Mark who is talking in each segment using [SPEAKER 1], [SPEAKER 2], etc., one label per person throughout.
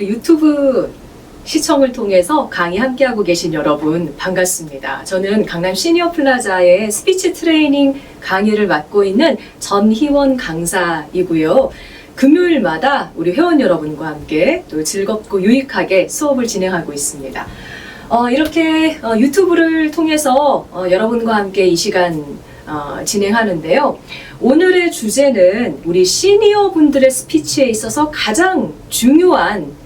[SPEAKER 1] 우리 유튜브 시청을 통해서 강의 함께하고 계신 여러분 반갑습니다. 저는 강남 시니어 플라자의 스피치 트레이닝 강의를 맡고 있는 전희원 강사이고요. 금요일마다 우리 회원 여러분과 함께 또 즐겁고 유익하게 수업을 진행하고 있습니다. 이렇게 유튜브를 통해서 여러분과 함께 이 시간 진행하는데요. 오늘의 주제는 우리 시니어 분들의 스피치에 있어서 가장 중요한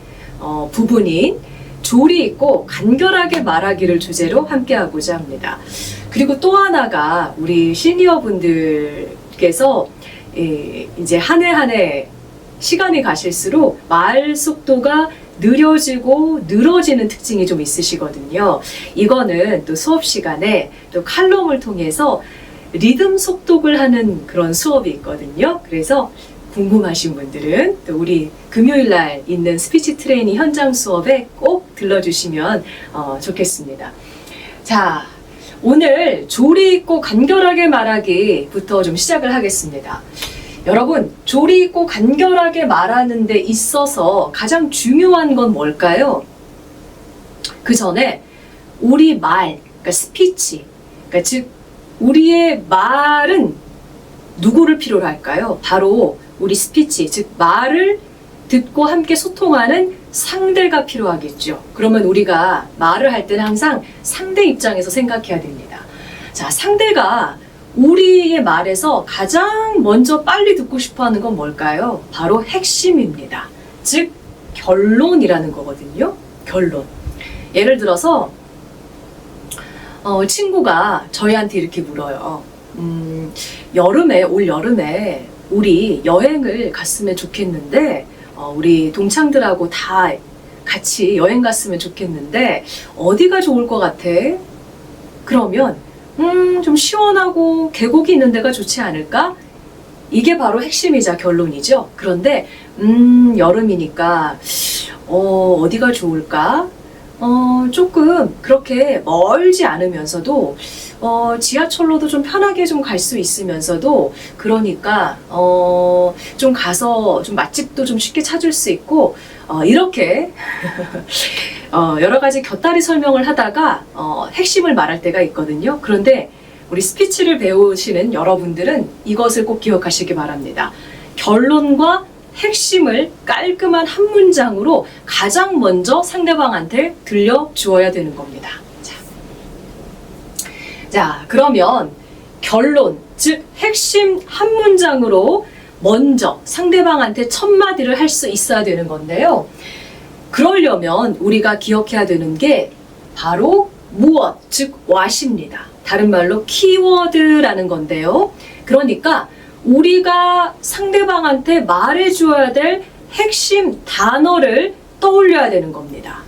[SPEAKER 1] 부분인 조리 있고 간결하게 말하기를 주제로 함께하고자 합니다. 그리고 또 하나가 우리 시니어 분들께서 이제 한 해 한 해 시간이 가실수록 말 속도가 느려지고 늘어지는 특징이 좀 있으시거든요. 이거는 또 수업 시간에 또 칼럼을 통해서 리듬 속독을 하는 그런 수업이 있거든요. 그래서 궁금하신 분들은 또 우리 금요일 날 있는 스피치 트레이닝 현장 수업에 꼭 들러주시면 좋겠습니다. 자, 오늘 조리 있고 간결하게 말하기부터 좀 시작을 하겠습니다. 여러분, 조리 있고 간결하게 말하는 데 있어서 가장 중요한 건 뭘까요? 그 전에 우리 말, 그러니까 스피치, 그러니까 즉 우리의 말은 누구를 필요로 할까요? 바로 우리 스피치, 즉 말을 듣고 함께 소통하는 상대가 필요하겠죠. 그러면 우리가 말을 할 때는 항상 상대 입장에서 생각해야 됩니다. 자, 상대가 우리의 말에서 가장 먼저 빨리 듣고 싶어 하는 건 뭘까요? 바로 핵심입니다. 즉, 결론이라는 거거든요. 결론. 예를 들어서 친구가 저희한테 이렇게 물어요. 올 여름에 우리 여행을 갔으면 좋겠는데, 우리 동창들하고 다 같이 여행 갔으면 좋겠는데, 어디가 좋을 것 같아? 그러면, 좀 시원하고 계곡이 있는 데가 좋지 않을까? 이게 바로 핵심이자 결론이죠. 그런데, 여름이니까, 어디가 좋을까? 조금 그렇게 멀지 않으면서도 지하철로도 좀 편하게 좀 갈 수 있으면서도 그러니까 좀 가서 좀 맛집도 좀 쉽게 찾을 수 있고 이렇게 여러 가지 곁다리 설명을 하다가 핵심을 말할 때가 있거든요. 그런데 우리 스피치를 배우시는 여러분들은 이것을 꼭 기억하시기 바랍니다. 결론과 핵심을 깔끔한 한 문장으로 가장 먼저 상대방한테 들려주어야 되는 겁니다. 자, 그러면 결론, 즉 핵심 한 문장으로 먼저 상대방한테 첫 마디를 할 수 있어야 되는 건데요. 그러려면 우리가 기억해야 되는 게 바로 무엇, 즉 what입니다. 다른 말로 키워드라는 건데요. 그러니까 우리가 상대방한테 말해줘야 될 핵심 단어를 떠올려야 되는 겁니다.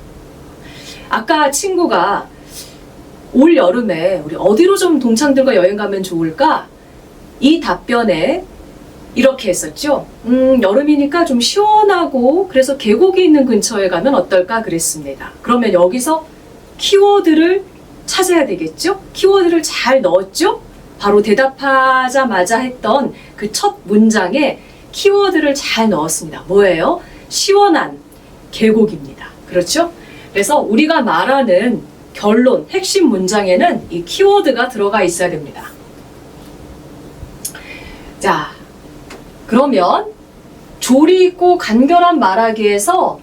[SPEAKER 1] 아까 친구가 올 여름에 우리 어디로 좀 동창들과 여행 가면 좋을까? 이 답변에 이렇게 했었죠. 여름이니까 좀 시원하고 그래서 계곡이 있는 근처에 가면 어떨까 그랬습니다. 그러면 여기서 키워드를 찾아야 되겠죠? 키워드를 잘 넣었죠? 바로 대답하자마자 했던 그 첫 문장에 키워드를 잘 넣었습니다. 뭐예요? 시원한 계곡입니다. 그렇죠? 그래서 우리가 말하는 결론, 핵심 문장에는 이 키워드가 들어가 있어야 됩니다. 자, 그러면 조리 있고 간결한 말하기에서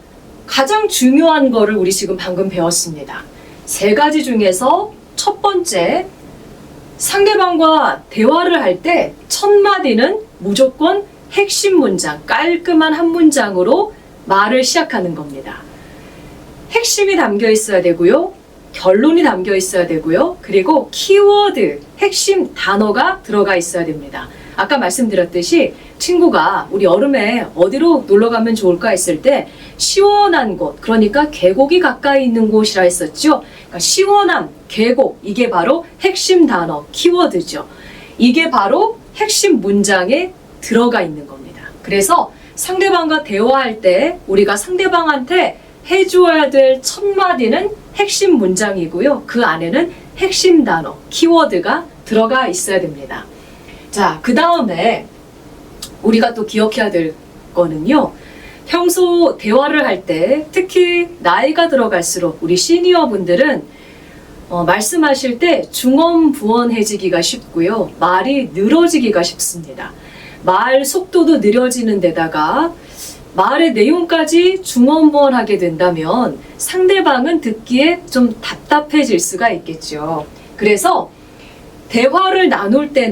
[SPEAKER 1] 가장 중요한 거를 우리 지금 방금 배웠습니다. 3가지 중에서 첫 번째, 상대방과 대화를 할 때 첫 마디는 무조건 핵심 문장, 깔끔한 한 문장으로 말을 시작하는 겁니다. 핵심이 담겨 있어야 되고요. 결론이 담겨 있어야 되고요. 그리고 키워드, 핵심 단어가 들어가 있어야 됩니다. 아까 말씀드렸듯이 친구가 우리 여름에 어디로 놀러 가면 좋을까 했을 때 시원한 곳, 그러니까 계곡이 가까이 있는 곳이라 했었죠. 그러니까 시원함, 계곡, 이게 바로 핵심 단어, 키워드죠. 이게 바로 핵심 문장에 들어가 있는 겁니다. 그래서 상대방과 대화할 때 우리가 상대방한테 해주어야 될 첫 마디는 핵심 문장이고요. 그 안에는 핵심 단어, 키워드가 들어가 있어야 됩니다. 자, 그 다음에 우리가 또 기억해야 될 거는요. 평소 대화를 할 때 특히 나이가 들어갈수록 우리 시니어 분들은 말씀하실 때 중언부언해지기가 쉽고요. 말이 늘어지기가 쉽습니다. 말 속도도 느려지는 데다가 말의 내용까지 중언부언하게 된다면 상대방은 듣기에 좀 답답해질 수가 있겠죠. 그래서 대화를 나눌 때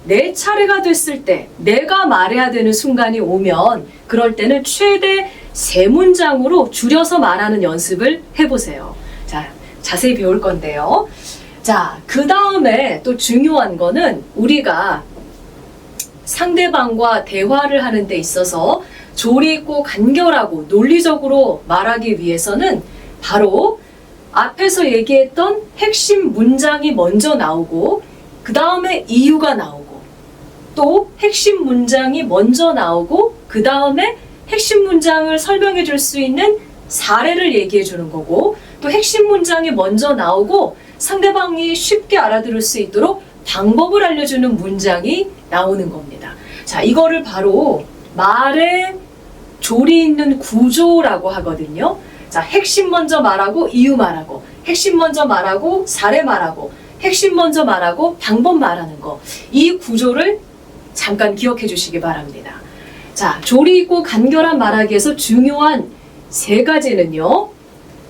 [SPEAKER 1] 내 차례가 됐을 때 내가 말해야 되는 순간이 오면 그럴 때는 최대 3문장으로 줄여서 말하는 연습을 해보세요. 자, 자세히 배울 건데요. 자, 그 다음에 또 중요한 거는 우리가 상대방과 대화를 하는 데 있어서 조리 있고 간결하고 논리적으로 말하기 위해서는 바로 앞에서 얘기했던 핵심 문장이 먼저 나오고 그 다음에 이유가 나오고 또 핵심 문장이 먼저 나오고 그 다음에 핵심 문장을 설명해 줄 수 있는 사례를 얘기해 주는 거고 또 핵심 문장이 먼저 나오고 상대방이 쉽게 알아들을 수 있도록 방법을 알려주는 문장이 나오는 겁니다. 자, 이거를 바로 말의 조리 있는 구조라고 하거든요. 자, 핵심 먼저 말하고 이유 말하고 핵심 먼저 말하고 사례 말하고 핵심 먼저 말하고 방법 말하는 거. 이 구조를 잠깐 기억해 주시기 바랍니다. 자, 조리 있고 간결한 말하기에서 중요한 3가지는요.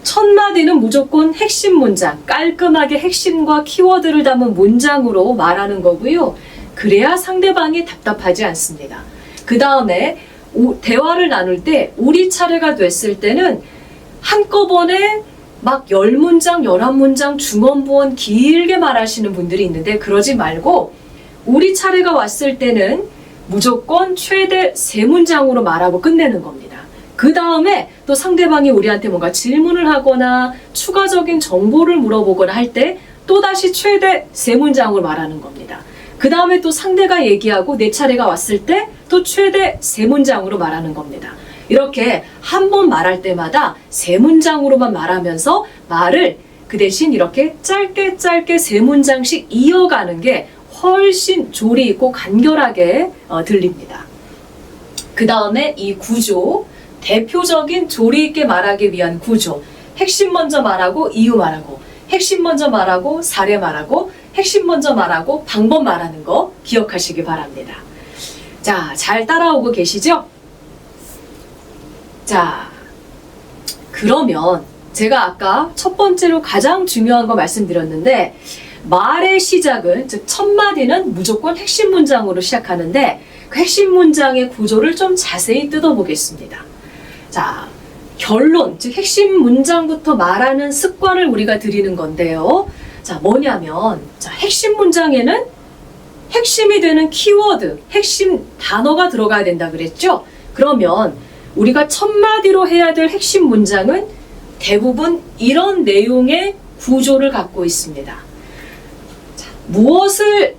[SPEAKER 1] 첫 마디는 무조건 핵심 문장, 깔끔하게 핵심과 키워드를 담은 문장으로 말하는 거고요. 그래야 상대방이 답답하지 않습니다. 그 다음에 대화를 나눌 때 우리 차례가 됐을 때는 한꺼번에 막 10문장, 11문장 중언부언 길게 말하시는 분들이 있는데 그러지 말고 우리 차례가 왔을 때는 무조건 최대 3문장으로 말하고 끝내는 겁니다. 그 다음에 또 상대방이 우리한테 뭔가 질문을 하거나 추가적인 정보를 물어보거나 할 때 또다시 최대 3문장으로 말하는 겁니다. 그 다음에 또 상대가 얘기하고 내 차례가 왔을 때 또 최대 3문장으로 말하는 겁니다. 이렇게 한 번 말할 때마다 3문장으로만 말하면서 말을 그 대신 이렇게 짧게 3문장씩 이어가는 게 훨씬 조리 있고 간결하게 들립니다. 그 다음에 이 구조, 대표적인 조리 있게 말하기 위한 구조, 핵심 먼저 말하고 이유 말하고 핵심 먼저 말하고 사례 말하고 핵심 먼저 말하고 방법 말하는 거 기억하시기 바랍니다. 자, 잘 따라오고 계시죠? 자, 그러면 제가 아까 첫 번째로 가장 중요한 거 말씀드렸는데 말의 시작은, 즉 첫 마디는 무조건 핵심 문장으로 시작하는데 그 핵심 문장의 구조를 좀 자세히 뜯어보겠습니다. 자, 결론, 즉 핵심 문장부터 말하는 습관을 우리가 들이는 건데요. 자, 뭐냐면 자, 핵심 문장에는 핵심이 되는 키워드, 핵심 단어가 들어가야 된다 그랬죠? 그러면 우리가 첫 마디로 해야 될 핵심 문장은 대부분 이런 내용의 구조를 갖고 있습니다. 자, 무엇을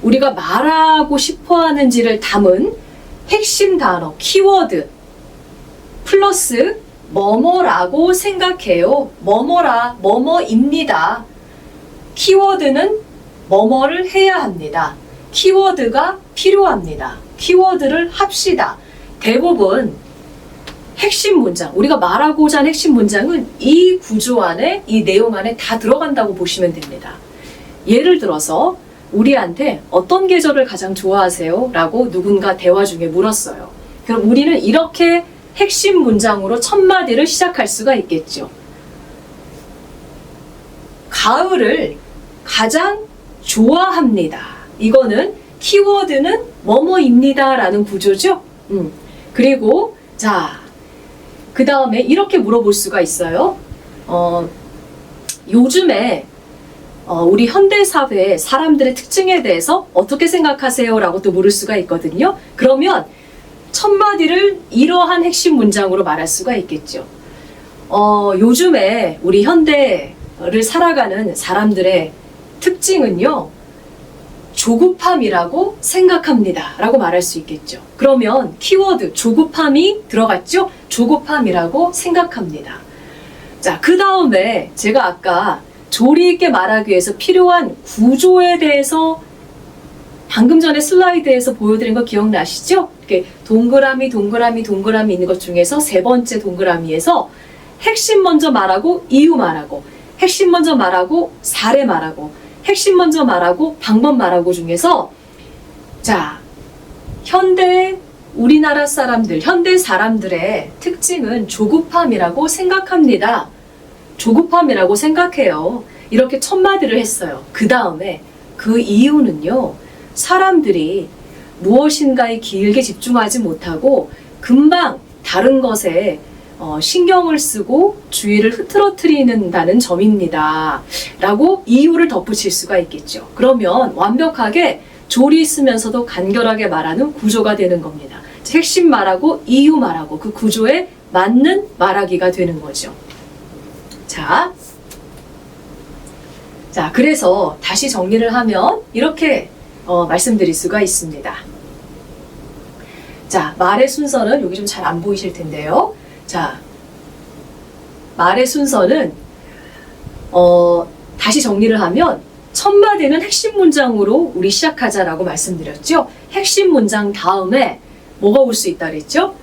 [SPEAKER 1] 우리가 말하고 싶어 하는지를 담은 핵심 단어, 키워드 플러스 뭐뭐라고 생각해요. 뭐뭐라, 뭐뭐입니다. 키워드는 뭐뭐를 해야 합니다. 키워드가 필요합니다. 키워드를 합시다. 대부분 핵심 문장, 우리가 말하고자 하는 핵심 문장은 이 구조 안에, 이 내용 안에 다 들어간다고 보시면 됩니다. 예를 들어서 우리한테 어떤 계절을 가장 좋아하세요? 라고 누군가 대화 중에 물었어요. 그럼 우리는 이렇게 핵심 문장으로 첫 마디를 시작할 수가 있겠죠. 가을을 가장 좋아합니다. 이거는 키워드는 뭐뭐입니다 라는 구조죠. 그리고 자, 그 다음에 이렇게 물어볼 수가 있어요. 요즘에 우리 현대사회의 사람들의 특징에 대해서 어떻게 생각하세요? 라고 또 물을 수가 있거든요. 그러면 첫 마디를 이러한 핵심 문장으로 말할 수가 있겠죠. 요즘에 우리 현대를 살아가는 사람들의 특징은요, 조급함이라고 생각합니다 라고 말할 수 있겠죠. 그러면 키워드 조급함이 들어갔죠? 조급함이라고 생각합니다. 자, 그 다음에 제가 아까 조리 있게 말하기 위해서 필요한 구조에 대해서 방금 전에 슬라이드에서 보여드린 거 기억나시죠? 이렇게 동그라미, 동그라미, 동그라미 있는 것 중에서 세 번째 동그라미에서 핵심 먼저 말하고 이유 말하고, 핵심 먼저 말하고 사례 말하고, 핵심 먼저 말하고 방법 말하고 중에서, 자, 현대 우리나라 사람들, 현대 사람들의 특징은 조급함이라고 생각합니다. 조급함이라고 생각해요. 이렇게 첫 마디를 했어요. 그 다음에 그 이유는요, 사람들이 무엇인가에 길게 집중하지 못하고 금방 다른 것에 신경을 쓰고 주의를 흐트러뜨리는다는 점입니다. 라고 이유를 덧붙일 수가 있겠죠. 그러면 완벽하게 조리 있으면서도 간결하게 말하는 구조가 되는 겁니다. 핵심 말하고 이유 말하고 그 구조에 맞는 말하기가 되는 거죠. 자, 그래서 다시 정리를 하면 이렇게 말씀드릴 수가 있습니다. 자, 말의 순서는 여기 좀 잘 안 보이실 텐데요. 자, 말의 순서는 다시 정리를 하면 첫 마디는 핵심 문장으로 우리 시작하자라고 말씀드렸죠. 핵심 문장 다음에 뭐가 올 수 있다 그랬죠?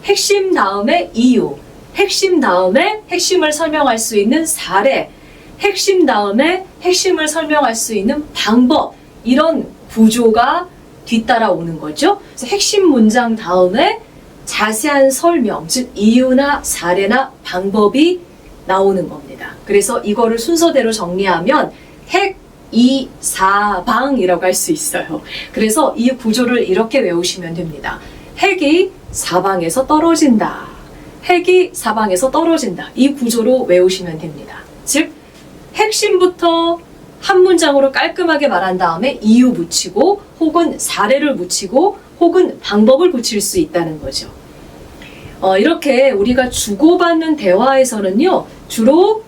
[SPEAKER 1] 핵심 다음에 이유, 핵심 다음에 핵심을 설명할 수 있는 사례, 핵심 다음에 핵심을 설명할 수 있는 방법, 이런 구조가 뒤따라 오는 거죠. 그래서 핵심 문장 다음에 자세한 설명, 즉 이유나 사례나 방법이 나오는 겁니다. 그래서 이거를 순서대로 정리하면 핵, 이, 사, 방이라고 할 수 있어요. 그래서 이 구조를 이렇게 외우시면 됩니다. 핵이 사방에서 떨어진다. 핵이 사방에서 떨어진다. 이 구조로 외우시면 됩니다. 즉, 핵심부터 한 문장으로 깔끔하게 말한 다음에 이유 붙이고 혹은 사례를 붙이고 혹은 방법을 붙일 수 있다는 거죠. 이렇게 우리가 주고받는 대화에서는요, 주로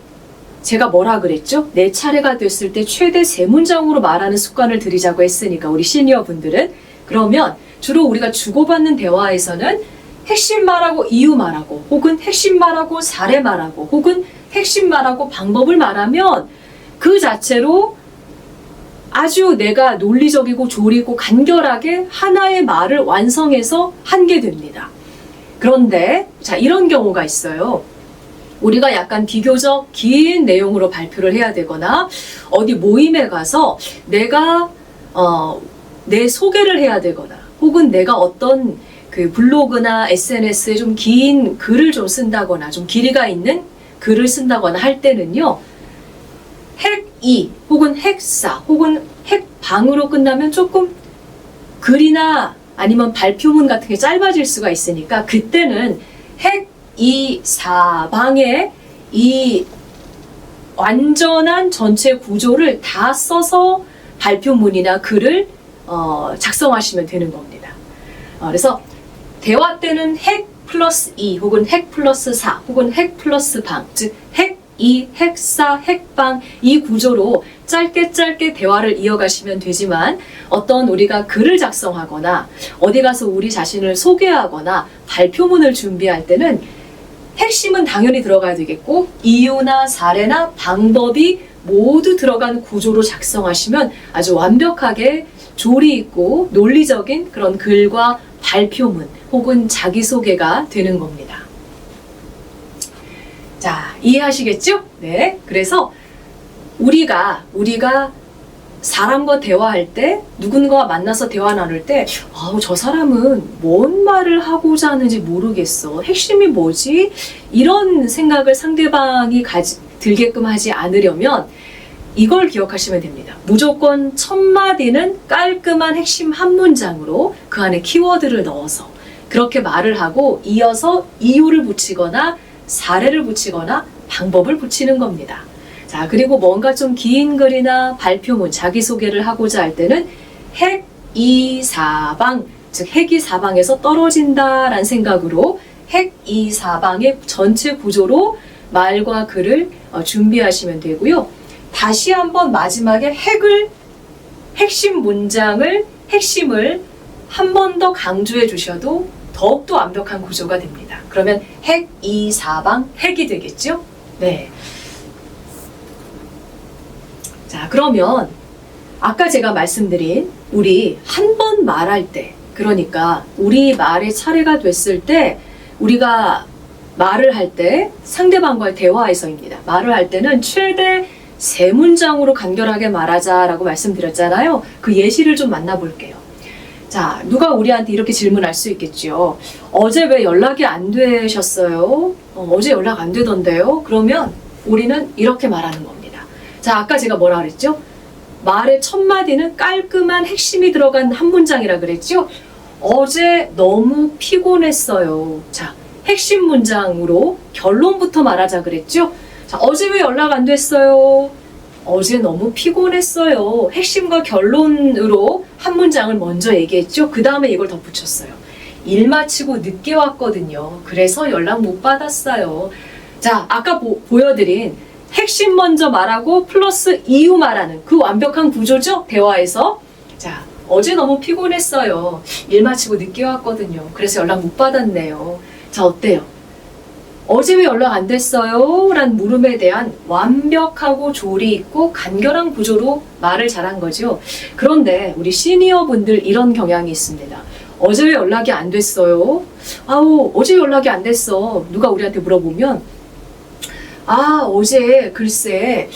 [SPEAKER 1] 제가 뭐라 그랬죠? 내 차례가 됐을 때 최대 3문장으로 말하는 습관을 들이자고 했으니까 우리 시니어 분들은, 그러면 주로 우리가 주고받는 대화에서는 핵심 말하고 이유 말하고 혹은 핵심 말하고 사례 말하고 혹은 핵심 말하고 방법을 말하면 그 자체로 아주 내가 논리적이고 조리고 간결하게 하나의 말을 완성해서 하게 됩니다. 그런데 자, 이런 경우가 있어요. 우리가 약간 비교적 긴 내용으로 발표를 해야 되거나 어디 모임에 가서 내가 내 소개를 해야 되거나 혹은 내가 어떤 그 블로그나 SNS에 좀 긴 글을 좀 쓴다거나 좀 길이가 있는 글을 쓴다거나 할 때는요, 핵2 혹은 핵4 혹은 핵방으로 끝나면 조금 글이나 아니면 발표문 같은 게 짧아질 수가 있으니까 그때는 핵2, 4방의 이 완전한 전체 구조를 다 써서 발표문이나 글을 작성하시면 되는 겁니다. 그래서 대화 때는 핵 플러스 2 혹은 핵 플러스 4 혹은 핵 플러스 방, 즉 핵 2, 핵 4, 핵방, 이 구조로 짧게 대화를 이어가시면 되지만 어떤 우리가 글을 작성하거나 어디 가서 우리 자신을 소개하거나 발표문을 준비할 때는 핵심은 당연히 들어가야 되겠고 이유나 사례나 방법이 모두 들어간 구조로 작성하시면 아주 완벽하게 조리 있고 논리적인 그런 글과 발표문 혹은 자기소개가 되는 겁니다. 자, 이해하시겠죠? 네. 그래서 우리가 사람과 대화할 때, 누군가와 만나서 대화 나눌 때, 저 사람은 뭔 말을 하고자 하는지 모르겠어. 핵심이 뭐지? 이런 생각을 상대방이 들게끔 하지 않으려면 이걸 기억하시면 됩니다. 무조건 첫 마디는 깔끔한 핵심 한 문장으로 그 안에 키워드를 넣어서 그렇게 말을 하고 이어서 이유를 붙이거나 사례를 붙이거나 방법을 붙이는 겁니다. 자, 그리고 뭔가 좀 긴 글이나 발표문, 자기소개를 하고자 할 때는 핵, 이, 사방, 즉 핵이 사방에서 떨어진다라는 생각으로 핵, 이, 사방의 전체 구조로 말과 글을 준비하시면 되고요. 다시 한번 마지막에 핵심 문장을, 핵심을 한 번 더 강조해 주셔도 더욱더 완벽한 구조가 됩니다. 그러면 핵, 이, 사방, 핵이 되겠죠? 네. 자, 그러면 아까 제가 말씀드린 우리 한 번 말할 때, 그러니까 우리 말의 차례가 됐을 때 우리가 말을 할 때 상대방과의 대화에서입니다. 말을 할 때는 최대 3문장으로 간결하게 말하자라고 말씀드렸잖아요. 그 예시를 좀 만나볼게요. 자, 누가 우리한테 이렇게 질문할 수 있겠죠. 어제 왜 연락이 안 되셨어요? 어제 연락 안 되던데요? 그러면 우리는 이렇게 말하는 겁니다. 자, 아까 제가 뭐라 그랬죠? 말의 첫 마디는 깔끔한 핵심이 들어간 한 문장이라 그랬죠? 어제 너무 피곤했어요. 자, 핵심 문장으로 결론부터 말하자 그랬죠? 자, 어제 왜 연락 안 됐어요? 어제 너무 피곤했어요. 핵심과 결론으로 한 문장을 먼저 얘기했죠? 그 다음에 이걸 덧붙였어요. 일 마치고 늦게 왔거든요. 그래서 연락 못 받았어요. 자, 아까 보여드린 핵심 먼저 말하고 플러스 이유 말하는 그 완벽한 구조죠? 대화에서. 자, 어제 너무 피곤했어요. 일 마치고 늦게 왔거든요. 그래서 연락 못 받았네요. 자, 어때요? 어제 왜 연락 안 됐어요? 라는 물음에 대한 완벽하고 조리 있고 간결한 구조로 말을 잘한 거죠. 그런데 우리 시니어 분들 이런 경향이 있습니다. 어제 왜 연락이 안 됐어요? 아우, 어제 연락이 안 됐어. 누가 우리한테 물어보면 어제 글쎄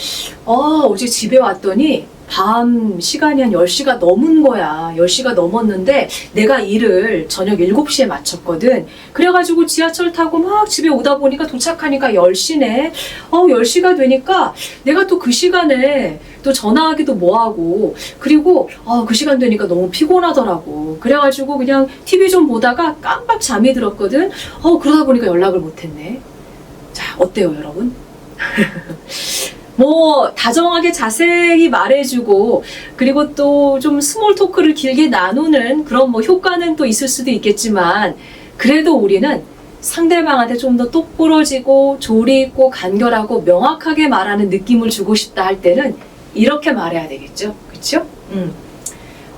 [SPEAKER 1] 어제 집에 왔더니 밤 시간이 한 10시가 넘은 거야. 10시가 넘었는데 내가 일을 저녁 7시에 마쳤거든. 그래가지고 지하철 타고 막 집에 오다 보니까 도착하니까 10시네. 10시가 되니까 내가 또 그 시간에 또 전화하기도 뭐하고, 그리고 그 시간 되니까 너무 피곤하더라고. 그래가지고 그냥 TV 좀 보다가 깜빡 잠이 들었거든. 그러다 보니까 연락을 못했네. 자, 어때요 여러분? 뭐 다정하게 자세히 말해주고, 그리고 또 좀 스몰 토크를 길게 나누는 그런 뭐 효과는 또 있을 수도 있겠지만, 그래도 우리는 상대방한테 좀 더 똑부러지고 조리 있고 간결하고 명확하게 말하는 느낌을 주고 싶다 할 때는 이렇게 말해야 되겠죠. 그렇죠?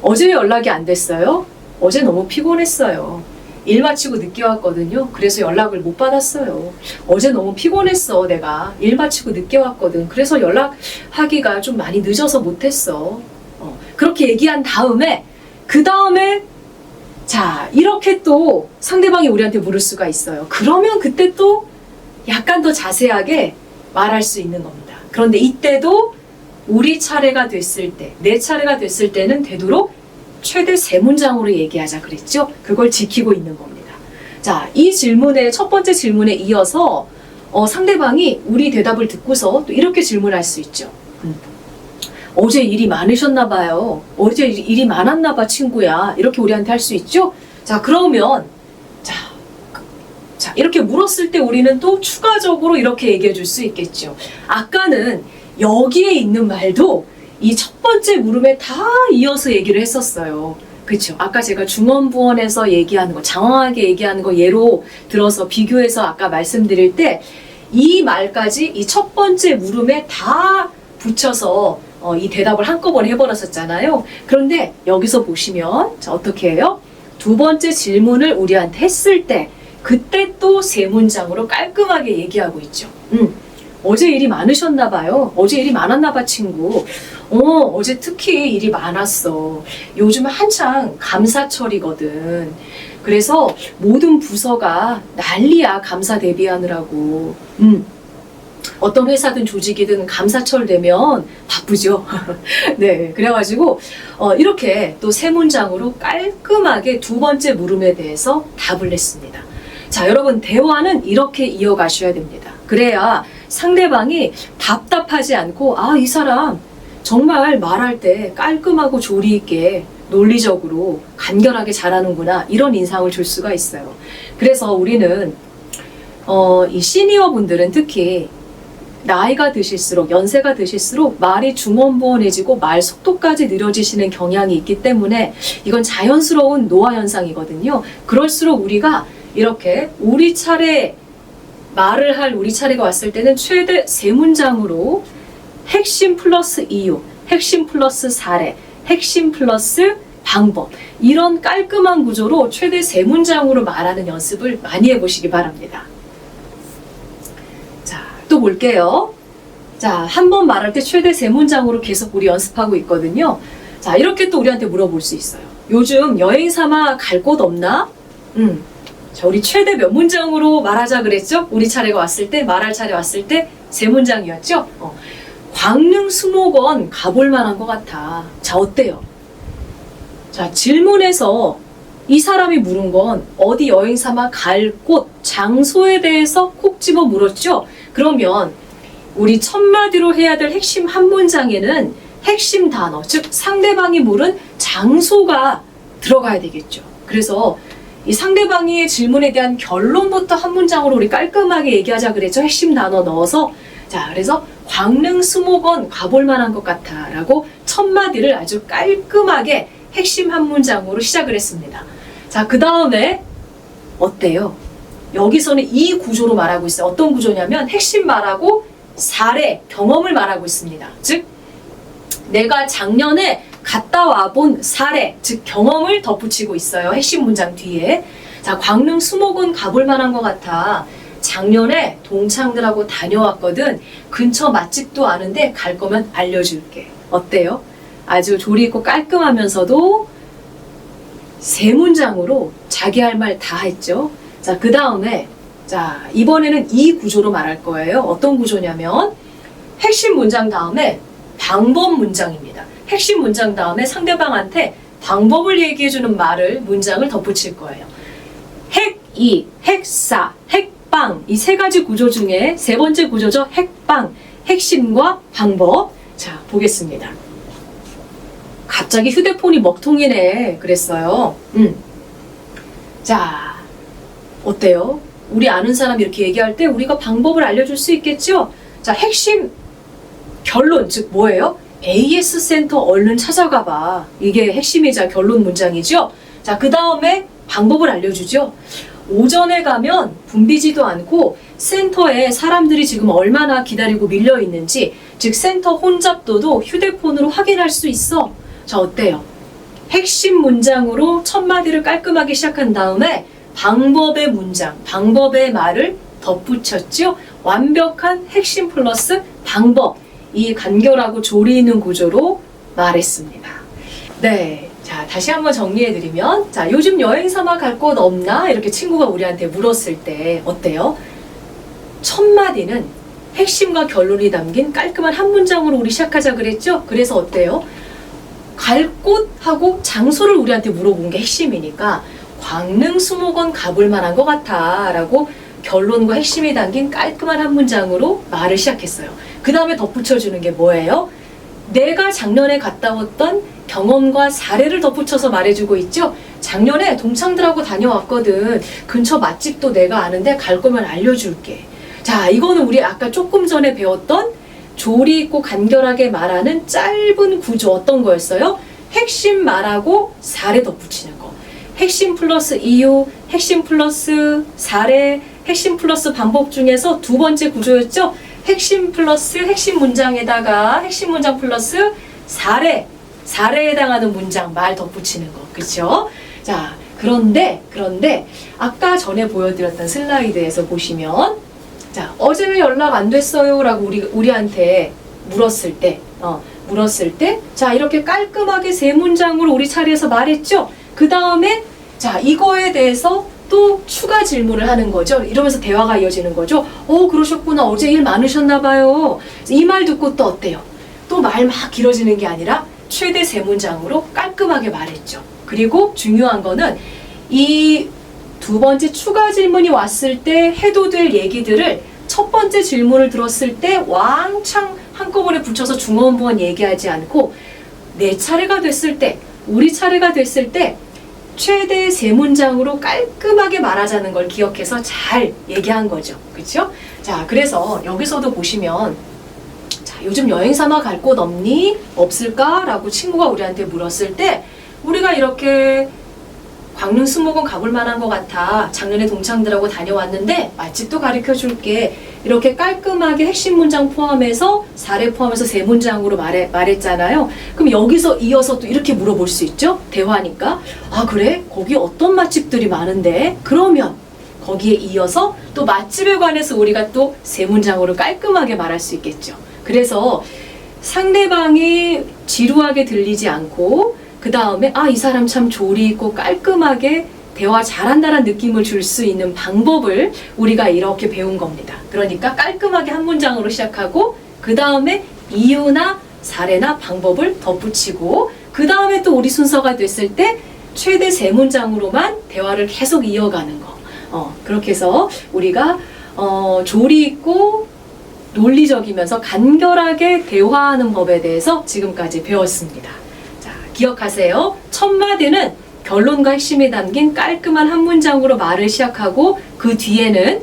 [SPEAKER 1] 어제 연락이 안 됐어요? 어제 너무 피곤했어요. 일 마치고 늦게 왔거든요. 그래서 연락을 못 받았어요. 어제 너무 피곤했어. 내가 일 마치고 늦게 왔거든. 그래서 연락하기가 좀 많이 늦어서 못했어. 그렇게 얘기한 다음에 그 다음에 자, 이렇게 또 상대방이 우리한테 물을 수가 있어요. 그러면 그때 또 약간 더 자세하게 말할 수 있는 겁니다. 그런데 이때도 우리 차례가 됐을 때, 내 차례가 됐을 때는 되도록 최대 3문장으로 얘기하자 그랬죠? 그걸 지키고 있는 겁니다. 자, 이 질문의 첫 번째 질문에 이어서 상대방이 우리 대답을 듣고서 또 이렇게 질문할 수 있죠. 어제 일이 많으셨나 봐요. 어제 일이 많았나 봐 친구야. 이렇게 우리한테 할 수 있죠? 자, 그러면 자, 이렇게 물었을 때 우리는 또 추가적으로 이렇게 얘기해 줄 수 있겠죠. 아까는 여기에 있는 말도 이 첫 번째 물음에 다 이어서 얘기를 했었어요. 그렇죠? 아까 제가 중언부언해서 얘기하는 거, 장황하게 얘기하는 거 예로 들어서 비교해서 아까 말씀드릴 때 이 말까지 이 첫 번째 물음에 다 붙여서 이 대답을 한꺼번에 해버렸었잖아요. 그런데 여기서 보시면 자, 어떻게 해요? 두 번째 질문을 우리한테 했을 때 그때 또 3문장으로 깔끔하게 얘기하고 있죠. 어제 일이 많으셨나 봐요. 어제 일이 많았나 봐 친구. 어제 특히 일이 많았어. 요즘 한창 감사철이거든. 그래서 모든 부서가 난리야. 감사 대비하느라고. 어떤 회사든 조직이든 감사철 되면 바쁘죠. 네, 그래가지고 이렇게 또 3문장으로 깔끔하게 두 번째 물음에 대해서 답을 냈습니다. 자, 여러분 대화는 이렇게 이어가셔야 됩니다. 그래야 상대방이 답답하지 않고 이 사람 정말 말할 때 깔끔하고 조리 있게 논리적으로 간결하게 잘하는구나 이런 인상을 줄 수가 있어요. 그래서 우리는 이 시니어 분들은 특히 나이가 드실수록, 연세가 드실수록 말이 중언부언해지고 말 속도까지 느려지시는 경향이 있기 때문에 이건 자연스러운 노화 현상이거든요. 그럴수록 우리가 이렇게 우리 차례 말을 할 우리 차례가 왔을 때는 최대 3문장으로 핵심 플러스 이유, 핵심 플러스 사례, 핵심 플러스 방법, 이런 깔끔한 구조로 최대 3문장으로 말하는 연습을 많이 해보시기 바랍니다. 자, 또 볼게요. 자, 한 번 말할 때 최대 3문장으로 계속 우리 연습하고 있거든요. 자, 이렇게 또 우리한테 물어볼 수 있어요. 요즘 여행 삼아 갈 곳 없나? 자, 우리 최대 몇 문장으로 말하자 그랬죠? 우리 차례가 왔을 때, 말할 차례 왔을 때 세 문장이었죠? 광릉 수목원 가볼 만한 것 같아. 자, 어때요? 자, 질문에서 이 사람이 물은 건 어디 여행 삼아 갈 곳, 장소에 대해서 콕 집어 물었죠? 그러면 우리 첫 마디로 해야 될 핵심 한 문장에는 핵심 단어, 즉 상대방이 물은 장소가 들어가야 되겠죠. 그래서 이 상대방의 질문에 대한 결론부터 한 문장으로 우리 깔끔하게 얘기하자 그랬죠. 핵심 단어 넣어서. 자, 그래서 광릉 수목원 가볼 만한 것 같아 라고 첫 마디를 아주 깔끔하게 핵심 한 문장으로 시작을 했습니다. 자, 그 다음에 어때요? 여기서는 이 구조로 말하고 있어요. 어떤 구조냐면 핵심 말하고 사례, 경험을 말하고 있습니다. 즉 내가 작년에 갔다 와본 사례, 즉 경험을 덧붙이고 있어요. 핵심 문장 뒤에. 자, 광릉 수목원 가볼 만한 것 같아. 작년에 동창들하고 다녀왔거든. 근처 맛집도 아는데 갈 거면 알려줄게. 어때요? 아주 조리 있고 깔끔하면서도 세 문장으로 자기 할 말 다 했죠. 자, 그 다음에 자, 이번에는 이 구조로 말할 거예요. 어떤 구조냐면 핵심 문장 다음에 방법 문장입니다. 핵심 문장 다음에 상대방한테 방법을 얘기해주는 문장을 덧붙일 거예요. 핵이, 핵사, 핵방 이 세 가지 구조 중에 세 번째 구조죠. 핵방, 핵심과 방법. 자, 보겠습니다. 갑자기 휴대폰이 먹통이네 그랬어요. 자, 어때요? 우리 아는 사람 이렇게 얘기할 때 우리가 방법을 알려줄 수 있겠죠? 자, 핵심 결론, 즉 뭐예요? AS 센터 얼른 찾아가 봐. 이게 핵심이자 결론 문장이죠? 자, 그 다음에 방법을 알려주죠? 오전에 가면 붐비지도 않고 센터에 사람들이 지금 얼마나 기다리고 밀려 있는지, 즉 센터 혼잡도도 휴대폰으로 확인할 수 있어. 자, 어때요? 핵심 문장으로 첫 마디를 깔끔하게 시작한 다음에 방법의 문장, 방법의 말을 덧붙였죠? 완벽한 핵심 플러스 방법. 이 간결하고 조리 있는 구조로 말했습니다. 네. 자, 다시 한번 정리해드리면, 자, 요즘 여행 삼아 갈 곳 없나? 이렇게 친구가 우리한테 물었을 때 어때요? 첫 마디는 핵심과 결론이 담긴 깔끔한 한 문장으로 우리 시작하자 그랬죠? 그래서 어때요? 갈 곳하고 장소를 우리한테 물어본 게 핵심이니까 광릉 수목원 가볼 만한 것 같아 라고 결론과 핵심이 담긴 깔끔한 한 문장으로 말을 시작했어요. 그 다음에 덧붙여주는 게 뭐예요? 내가 작년에 갔다 왔던 경험과 사례를 덧붙여서 말해주고 있죠. 작년에 동창들하고 다녀왔거든. 근처 맛집도 내가 아는데 갈 거면 알려줄게. 자, 이거는 우리 아까 조금 전에 배웠던 조리 있고 간결하게 말하는 짧은 구조 어떤 거였어요? 핵심 말하고 사례 덧붙이는 거. 핵심 플러스 이유, 핵심 플러스 사례, 핵심 플러스 방법 중에서 두 번째 구조였죠? 핵심 플러스 핵심 문장에다가 핵심 문장 플러스 사례, 사례에 해당하는 문장 말 덧붙이는 거. 그렇죠? 자, 그런데 아까 전에 보여드렸던 슬라이드에서 보시면, 자, 어제는 연락 안 됐어요 라고 우리한테 물었을 때, 자, 이렇게 깔끔하게 세 문장으로 우리 차례에서 말했죠? 그 다음에, 자, 이거에 대해서 또 추가 질문을 하는 거죠. 이러면서 대화가 이어지는 거죠. 그러셨구나. 어제 일 많으셨나 봐요. 이 말 듣고 또 어때요? 또 말 막 길어지는 게 아니라 최대 세 문장으로 깔끔하게 말했죠. 그리고 중요한 거는 이 두 번째 추가 질문이 왔을 때 해도 될 얘기들을 첫 번째 질문을 들었을 때 왕창 한꺼번에 붙여서 중원부원 얘기하지 않고 내 차례가 됐을 때, 우리 차례가 됐을 때 최대 세 문장으로 깔끔하게 말하자는 걸 기억해서 잘 얘기한 거죠. 그렇죠? 자, 그래서 여기서도 보시면, 자, 요즘 여행 삼아 갈 곳 없니? 없을까? 라고 친구가 우리한테 물었을 때 우리가 이렇게 광릉 수목원 가볼 만한 것 같아. 작년에 동창들하고 다녀왔는데 맛집도 가르쳐 줄게. 이렇게 깔끔하게 핵심 문장 포함해서 사례 포함해서 세 문장으로 말했잖아요. 그럼 여기서 이어서 또 이렇게 물어볼 수 있죠? 대화니까. 아, 그래? 거기 어떤 맛집들이 많은데? 그러면 거기에 이어서 또 맛집에 관해서 우리가 또 세 문장으로 깔끔하게 말할 수 있겠죠. 그래서 상대방이 지루하게 들리지 않고 그 다음에 이 사람 참 조리 있고 깔끔하게 대화 잘한다는 느낌을 줄 수 있는 방법을 우리가 이렇게 배운 겁니다. 그러니까 깔끔하게 한 문장으로 시작하고 그 다음에 이유나 사례나 방법을 덧붙이고 그 다음에 또 우리 순서가 됐을 때 최대 3문장으로만 대화를 계속 이어가는 거. 그렇게 해서 우리가 조리 있고 논리적이면서 간결하게 대화하는 법에 대해서 지금까지 배웠습니다. 자, 기억하세요. 첫 마디는 결론과 핵심이 담긴 깔끔한 한 문장으로 말을 시작하고 그 뒤에는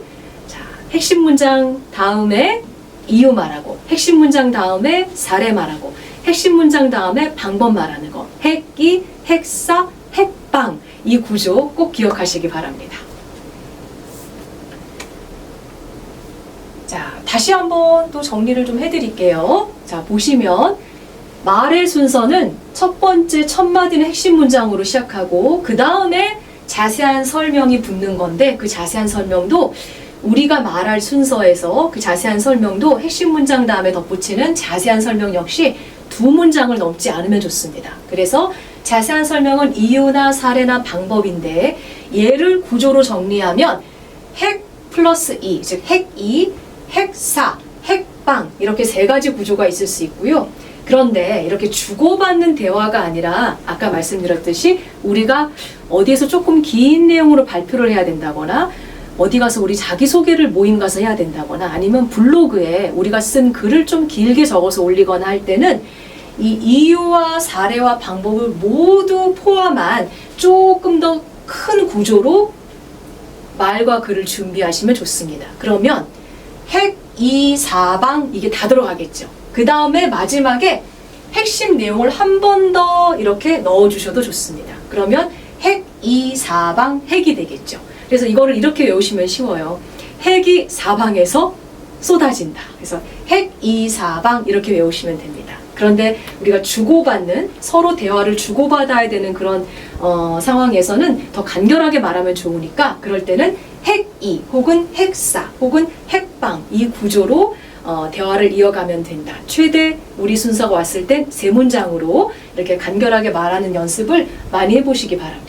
[SPEAKER 1] 자, 핵심 문장 다음에 이유 말하고 핵심 문장 다음에 사례 말하고 핵심 문장 다음에 방법 말하는 거. 핵이, 핵사, 핵방 이 구조 꼭 기억하시기 바랍니다. 자, 다시 한번 또 정리를 좀 해드릴게요. 자, 보시면 말의 순서는 첫 번째 첫 마디는 핵심 문장으로 시작하고 그 다음에 자세한 설명이 붙는 건데 그 자세한 설명도 우리가 말할 순서에서 그 자세한 설명도 핵심 문장 다음에 덧붙이는 자세한 설명 역시 2문장을 넘지 않으면 좋습니다. 그래서 자세한 설명은 이유나 사례나 방법인데 얘를 구조로 정리하면 핵 플러스 이, 즉 핵이, 핵사, 핵방 이렇게 3가지 구조가 있을 수 있고요. 그런데 이렇게 주고받는 대화가 아니라 아까 말씀드렸듯이 우리가 어디에서 조금 긴 내용으로 발표를 해야 된다거나 어디 가서 우리 자기소개를 모임 가서 해야 된다거나 아니면 블로그에 우리가 쓴 글을 좀 길게 적어서 올리거나 할 때는 이 이유와 사례와 방법을 모두 포함한 조금 더 큰 구조로 말과 글을 준비하시면 좋습니다. 그러면 핵, 이, 사방 이게 다 들어가겠죠. 그 다음에 마지막에 핵심 내용을 한 번 더 이렇게 넣어주셔도 좋습니다. 그러면 핵, 이, 사방, 핵이 되겠죠. 그래서 이거를 이렇게 외우시면 쉬워요. 핵이 사방에서 쏟아진다. 그래서 핵, 이, 사방 이렇게 외우시면 됩니다. 그런데 우리가 주고받는 서로 대화를 주고받아야 되는 그런 상황에서는 더 간결하게 말하면 좋으니까 그럴 때는 핵이 혹은 핵사 혹은 핵방 이 구조로 대화를 이어가면 된다. 최대 우리 순서가 왔을 땐 3문장으로 이렇게 간결하게 말하는 연습을 많이 해보시기 바랍니다.